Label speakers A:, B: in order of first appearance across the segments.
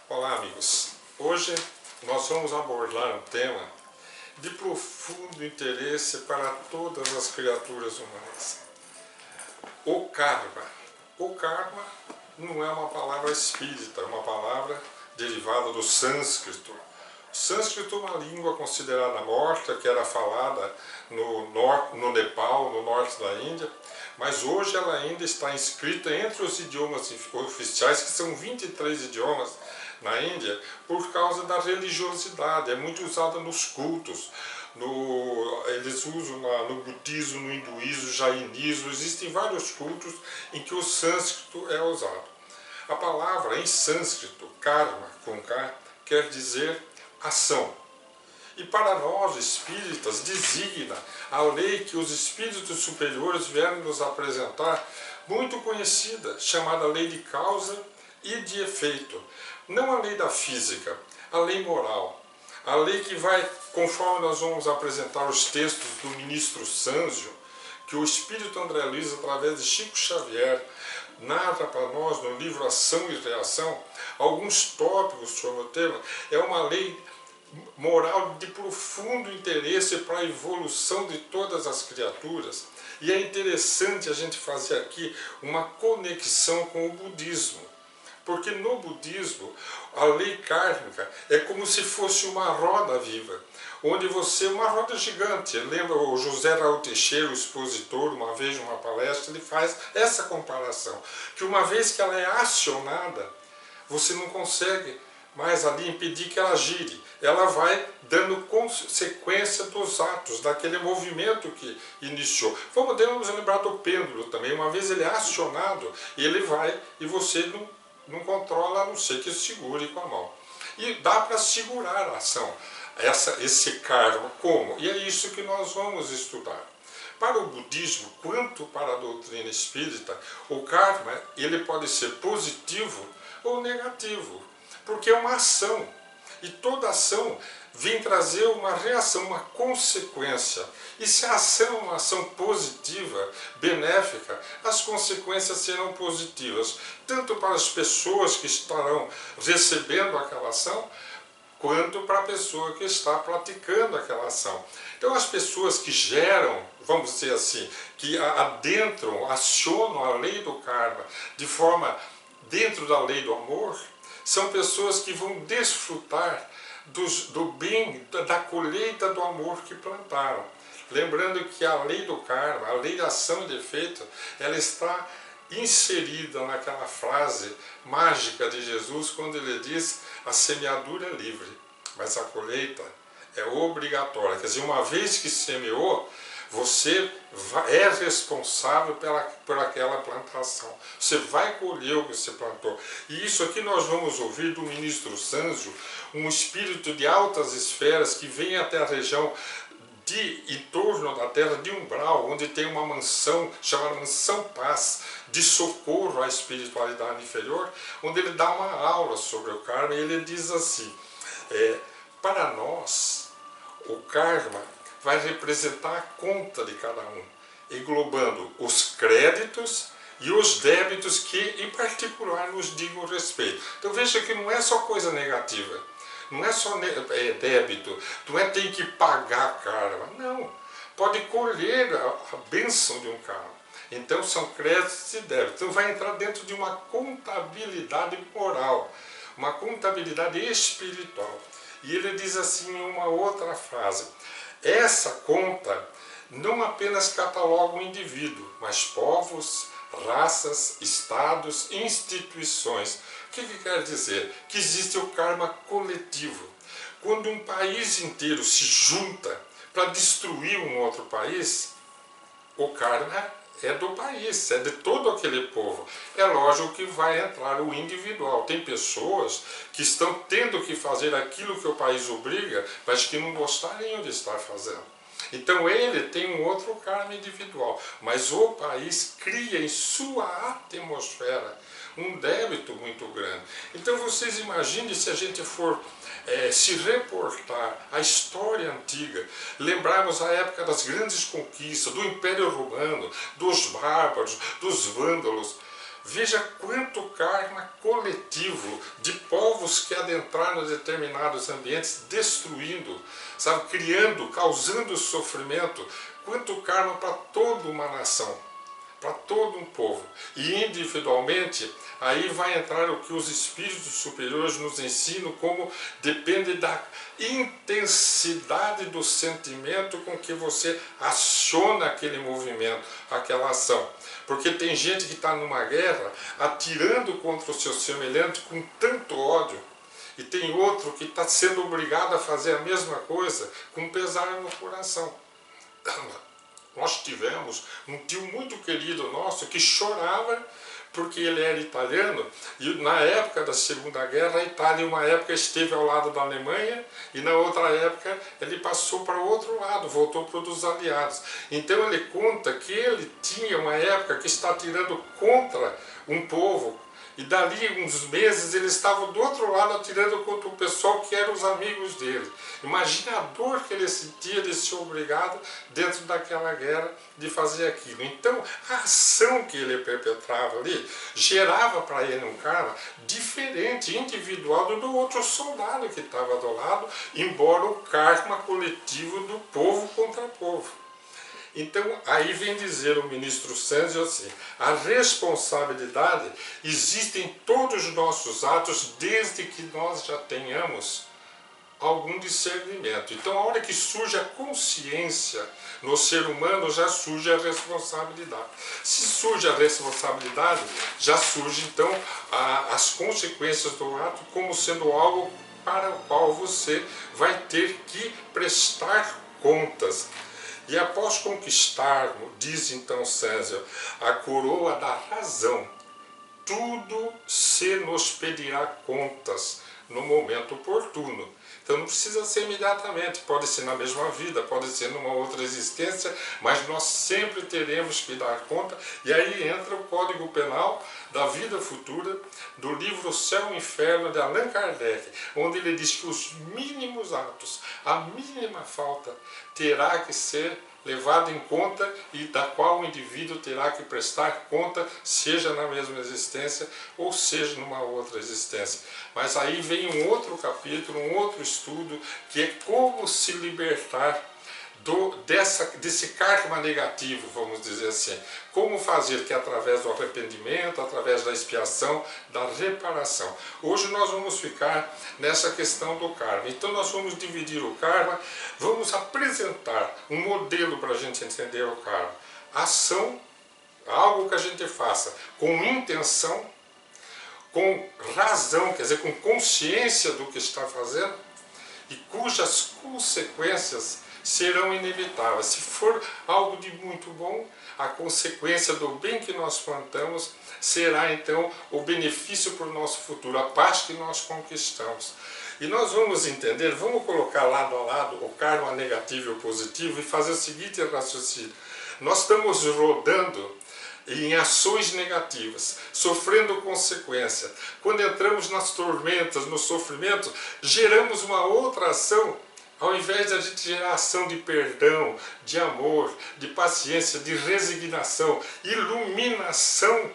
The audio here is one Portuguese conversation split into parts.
A: Olá, amigos. Hoje nós vamos abordar um tema de profundo interesse para todas as criaturas humanas. O karma. O karma não é uma palavra espírita, é uma palavra derivada do sânscrito. O sânscrito é uma língua considerada morta, que era falada no Nepal, no norte da Índia, mas hoje ela ainda está inscrita entre os idiomas oficiais, que são 23 idiomas na Índia, por causa da religiosidade. É muito usada nos cultos. Eles usam no budismo, no hinduísmo, jainismo, existem vários cultos em que o sânscrito é usado. A palavra em sânscrito, karma, com K, quer dizer ação. E para nós espíritas designa a lei que os espíritos superiores vieram nos apresentar, muito conhecida, chamada lei de causa e de efeito. Não a lei da física, a lei moral. A lei que vai, conforme nós vamos apresentar os textos do ministro Sanzio, que o espírito André Luiz, através de Chico Xavier, narra para nós no livro Ação e Reação, alguns tópicos sobre o tema. É uma lei moral de profundo interesse para a evolução de todas as criaturas. E é interessante a gente fazer aqui uma conexão com o budismo. Porque no budismo, a lei kármica é como se fosse uma roda viva, onde uma roda gigante. Lembra o José Raul Teixeira, o expositor, uma vez numa palestra, ele faz essa comparação, que uma vez que ela é acionada, você não consegue mais ali impedir que ela gire. Ela vai dando consequência dos atos, daquele movimento que iniciou. Podemos lembrar do pêndulo também. Uma vez ele é acionado, ele vai e você não controla, a não ser que segure com a mão. E dá para segurar a ação, esse karma. Como? E é isso que nós vamos estudar. Para o budismo, quanto para a doutrina espírita, o karma ele pode ser positivo ou negativo, porque é uma ação. E toda ação vem trazer uma reação, uma consequência. E se a ação é uma ação positiva, benéfica, as consequências serão positivas, tanto para as pessoas que estarão recebendo aquela ação, quanto para a pessoa que está praticando aquela ação. Então as pessoas que geram, vamos dizer assim, que adentram, acionam a lei do karma de forma dentro da lei do amor, são pessoas que vão desfrutar do bem, da colheita do amor que plantaram. Lembrando que a lei do karma, a lei de ação e de efeito, ela está inserida naquela frase mágica de Jesus, quando ele diz: a semeadura é livre, mas a colheita é obrigatória. Quer dizer, uma vez que semeou, você é responsável por aquela plantação. Você vai colher o que você plantou. E isso aqui nós vamos ouvir do ministro Sanzio, um espírito de altas esferas que vem até a região em torno da Terra de Umbral, onde tem uma mansão chamada Mansão Paz, de socorro à espiritualidade inferior, onde ele dá uma aula sobre o karma e ele diz assim: para nós, o karma vai representar a conta de cada um, englobando os créditos e os débitos que, em particular, nos digam respeito. Então veja que não é só coisa negativa, não é só débito, não é tem que pagar karma, não. Pode colher a bênção de um karma. Então são créditos e débitos. Então vai entrar dentro de uma contabilidade moral, uma contabilidade espiritual. E ele diz assim em uma outra frase: essa conta não apenas cataloga o indivíduo, mas povos, raças, estados, instituições. O que quer dizer? Que existe o karma coletivo. Quando um país inteiro se junta para destruir um outro país, o karma é do país, é de todo aquele povo. É lógico que vai entrar o individual. Tem pessoas que estão tendo que fazer aquilo que o país obriga, mas que não gostariam de estar fazendo. Então ele tem um outro karma individual, mas o país cria em sua atmosfera um débito muito grande. Então vocês imaginem se a gente for se reportar à história antiga, lembrarmos a época das grandes conquistas, do Império Romano, dos bárbaros, dos vândalos. Veja quanto karma coletivo de povos que adentraram determinados ambientes, destruindo, sabe, criando, causando sofrimento. Quanto karma para toda uma nação, para todo um povo. E individualmente, aí vai entrar o que os espíritos superiores nos ensinam, como depende da intensidade do sentimento com que você aciona aquele movimento, aquela ação. Porque tem gente que está numa guerra atirando contra o seu semelhante com tanto ódio, e tem outro que está sendo obrigado a fazer a mesma coisa com pesar no coração. Nós tivemos um tio muito querido nosso que chorava porque ele era italiano, e na época da Segunda Guerra a Itália uma época esteve ao lado da Alemanha e na outra época ele passou para o outro lado, voltou para o dos aliados. Então ele conta que ele tinha uma época que está atirando contra um povo, e dali uns meses ele estava do outro lado atirando contra o pessoal que eram os amigos dele. Imagina a dor que ele sentia de ser obrigado dentro daquela guerra de fazer aquilo. Então a ação que ele perpetrava ali gerava para ele um karma diferente, individual do outro soldado que estava do lado, embora o karma coletivo do povo contra povo. Então, aí vem dizer o ministro Sanzio assim: a responsabilidade existe em todos os nossos atos, desde que nós já tenhamos algum discernimento. Então, a hora que surge a consciência no ser humano, já surge a responsabilidade. Se surge a responsabilidade, já surge então as consequências do ato como sendo algo para o qual você vai ter que prestar contas. E após conquistarmos, diz então Sanzio, a coroa da razão, tudo se nos pedirá contas no momento oportuno. Então não precisa ser imediatamente, pode ser na mesma vida, pode ser numa outra existência, mas nós sempre teremos que dar conta. E aí entra o Código Penal da Vida Futura, do livro Céu e Inferno de Allan Kardec, onde ele diz que os mínimos atos, a mínima falta, terá que ser levado em conta e da qual o indivíduo terá que prestar conta, seja na mesma existência ou seja numa outra existência. Mas aí vem um outro capítulo, um outro estudo, que é como se libertar desse karma negativo, vamos dizer assim. Como fazer que através do arrependimento, através da expiação, da reparação. Hoje nós vamos ficar nessa questão do karma. Então nós vamos dividir o karma, vamos apresentar um modelo para a gente entender o karma. Ação, algo que a gente faça com intenção, com razão, quer dizer, com consciência do que está fazendo, e cujas consequências serão inevitáveis. Se for algo de muito bom, a consequência do bem que nós plantamos será então o benefício para o nosso futuro, a paz que nós conquistamos. E nós vamos entender, vamos colocar lado a lado o karma negativo e o positivo e fazer o seguinte raciocínio. Nós estamos rodando em ações negativas, sofrendo consequência. Quando entramos nas tormentas, no sofrimento, geramos uma outra ação. Ao invés de a gente gerar ação de perdão, de amor, de paciência, de resignação, iluminação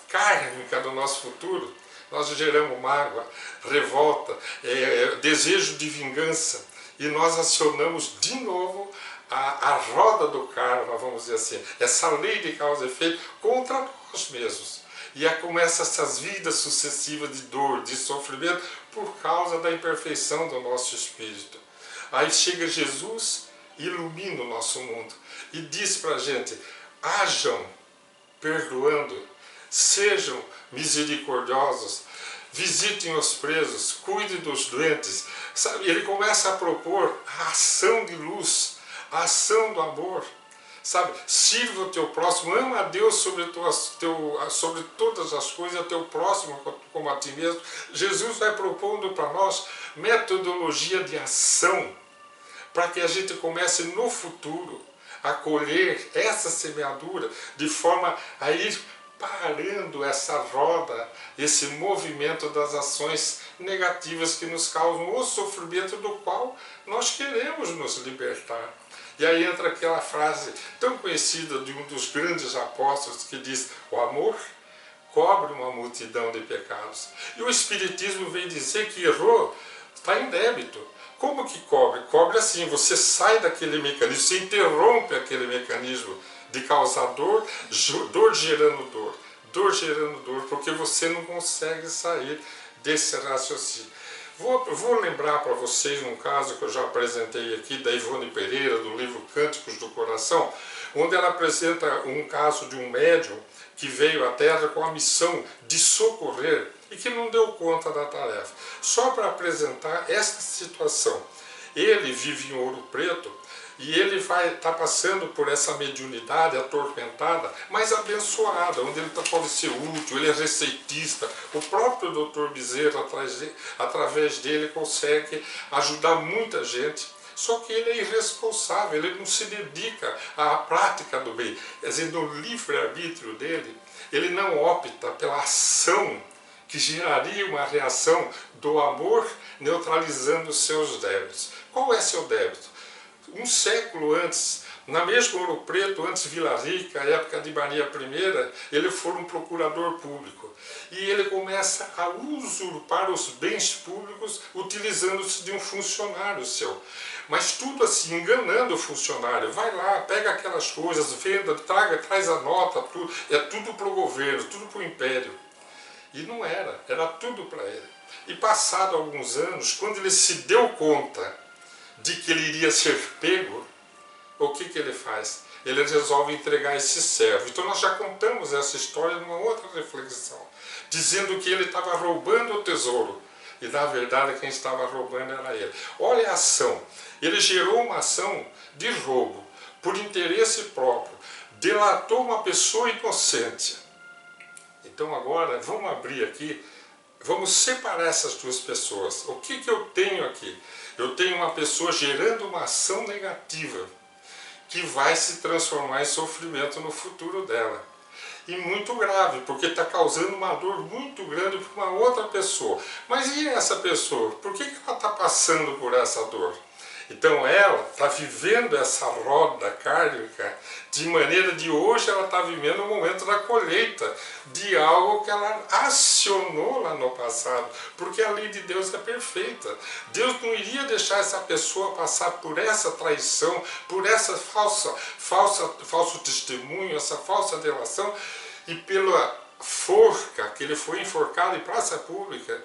A: kármica do nosso futuro, nós geramos mágoa, revolta, desejo de vingança, e nós acionamos de novo a roda do karma, vamos dizer assim, essa lei de causa e efeito contra nós mesmos. E aí começam essas vidas sucessivas de dor, de sofrimento, por causa da imperfeição do nosso espírito. Aí chega Jesus e ilumina o nosso mundo e diz para a gente: hajam perdoando, sejam misericordiosos, visitem os presos, cuidem dos doentes. Sabe, ele começa a propor a ação de luz, a ação do amor. Sabe, sirva o teu próximo, ama a Deus sobre todas as coisas, o teu próximo como a ti mesmo. Jesus vai propondo para nós metodologia de ação, para que a gente comece no futuro a colher essa semeadura, de forma a ir parando essa roda, esse movimento das ações negativas que nos causam o sofrimento do qual nós queremos nos libertar. E aí entra aquela frase tão conhecida de um dos grandes apóstolos que diz: o amor cobre uma multidão de pecados. E o Espiritismo vem dizer que errou, está em débito. Como que cobre? Cobre assim, você sai daquele mecanismo, você interrompe aquele mecanismo de causar dor, dor gerando dor, dor gerando dor, porque você não consegue sair desse raciocínio. Vou lembrar para vocês um caso que eu já apresentei aqui, da Ivone Pereira, do livro Cânticos do Coração, onde ela apresenta um caso de um médium que veio à Terra com a missão de socorrer e que não deu conta da tarefa. Só para apresentar esta situação. Ele vive em Ouro Preto e ele vai estar passando por essa mediunidade atormentada, mas abençoada, onde ele pode ser útil, ele é receitista. O próprio Dr. Bezerra, através dele, consegue ajudar muita gente. Só que ele é irresponsável, ele não se dedica à prática do bem. Quer dizer, no livre-arbítrio dele, ele não opta pela ação que geraria uma reação do amor neutralizando os seus débitos. Qual é seu débito? Um século antes, na mesma Ouro Preto, antes Vila Rica, época de Maria I, ele foi um procurador público. E ele começa a usurpar os bens públicos utilizando-se de um funcionário seu. Mas tudo assim, enganando o funcionário. Vai lá, pega aquelas coisas, venda, traz a nota, tudo. É tudo para o governo, tudo para o império. E não era, era tudo para ele. E passado alguns anos, quando ele se deu conta de que ele iria ser pego, o que ele faz? Ele resolve entregar esse servo. Então nós já contamos essa história numa outra reflexão, dizendo que ele estava roubando o tesouro, e na verdade quem estava roubando era ele. Olha a ação, ele gerou uma ação de roubo, por interesse próprio, delatou uma pessoa inocente. Então agora vamos abrir aqui, vamos separar essas duas pessoas. O que eu tenho aqui? Eu tenho uma pessoa gerando uma ação negativa, que vai se transformar em sofrimento no futuro dela. E muito grave, porque está causando uma dor muito grande para uma outra pessoa. Mas e essa pessoa? Por que ela está passando por essa dor? Então ela está vivendo essa roda kármica de maneira de hoje ela está vivendo o momento da colheita de algo que ela acionou lá no passado, porque a lei de Deus é perfeita. Deus não iria deixar essa pessoa passar por essa traição, por essa falso testemunho, essa falsa delação, e pela forca, que ele foi enforcado em praça pública,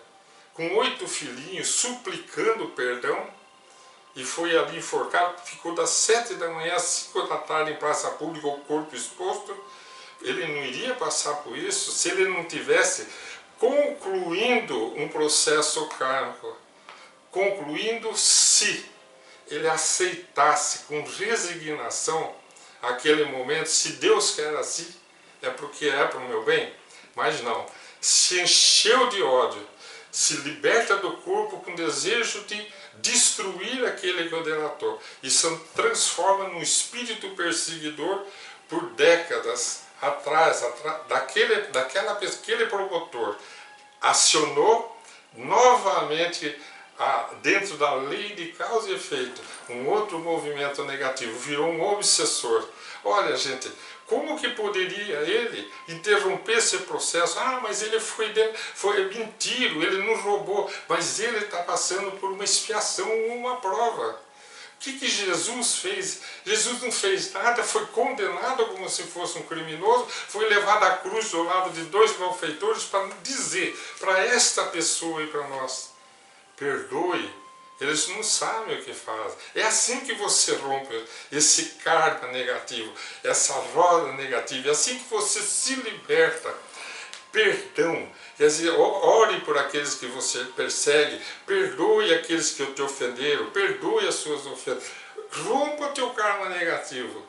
A: com 8 filhinhos, suplicando perdão, e foi ali enforcado, ficou das 7 da manhã às 5 da tarde em praça pública, o corpo exposto. Ele não iria passar por isso se ele não tivesse concluindo um processo kármico. Concluindo se ele aceitasse com resignação aquele momento, se Deus quer assim, é porque é para o meu bem. Mas não, se encheu de ódio, se liberta do corpo com desejo de destruir aquele que o delatou. Isso transforma num espírito perseguidor por décadas atrás, aquele promotor acionou novamente, dentro da lei de causa e efeito, um outro movimento negativo, virou um obsessor. Olha, gente, como que poderia ele interromper esse processo? Ah, mas ele foi mentira, ele não roubou, mas ele está passando por uma expiação, uma prova. O que Jesus fez? Jesus não fez nada, foi condenado como se fosse um criminoso, foi levado à cruz ao lado de 2 malfeitores para dizer para esta pessoa e para nós: perdoe, eles não sabem o que fazem. É assim que você rompe esse karma negativo, essa roda negativa, é assim que você se liberta. Perdão, quer dizer, ore por aqueles que você persegue, perdoe aqueles que te ofenderam, perdoe as suas ofensas, rompa o teu karma negativo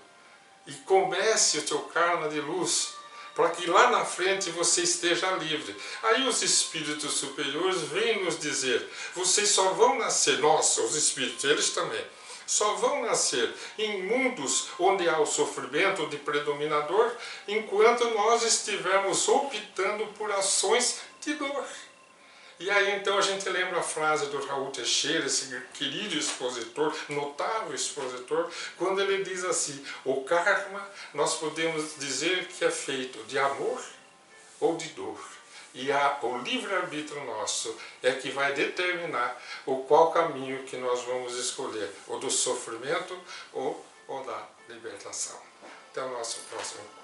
A: e comece o teu karma de luz, para que lá na frente você esteja livre. Aí os espíritos superiores vêm nos dizer: vocês só vão nascer, nós, os espíritos, eles também, só vão nascer em mundos onde há o sofrimento de predominador, enquanto nós estivermos optando por ações de dor. E aí então a gente lembra a frase do Raul Teixeira, esse querido expositor, notável expositor, quando ele diz assim: o karma nós podemos dizer que é feito de amor ou de dor. E o livre-arbítrio nosso é que vai determinar qual caminho que nós vamos escolher, ou do sofrimento ou da libertação. Até o nosso próximo encontro.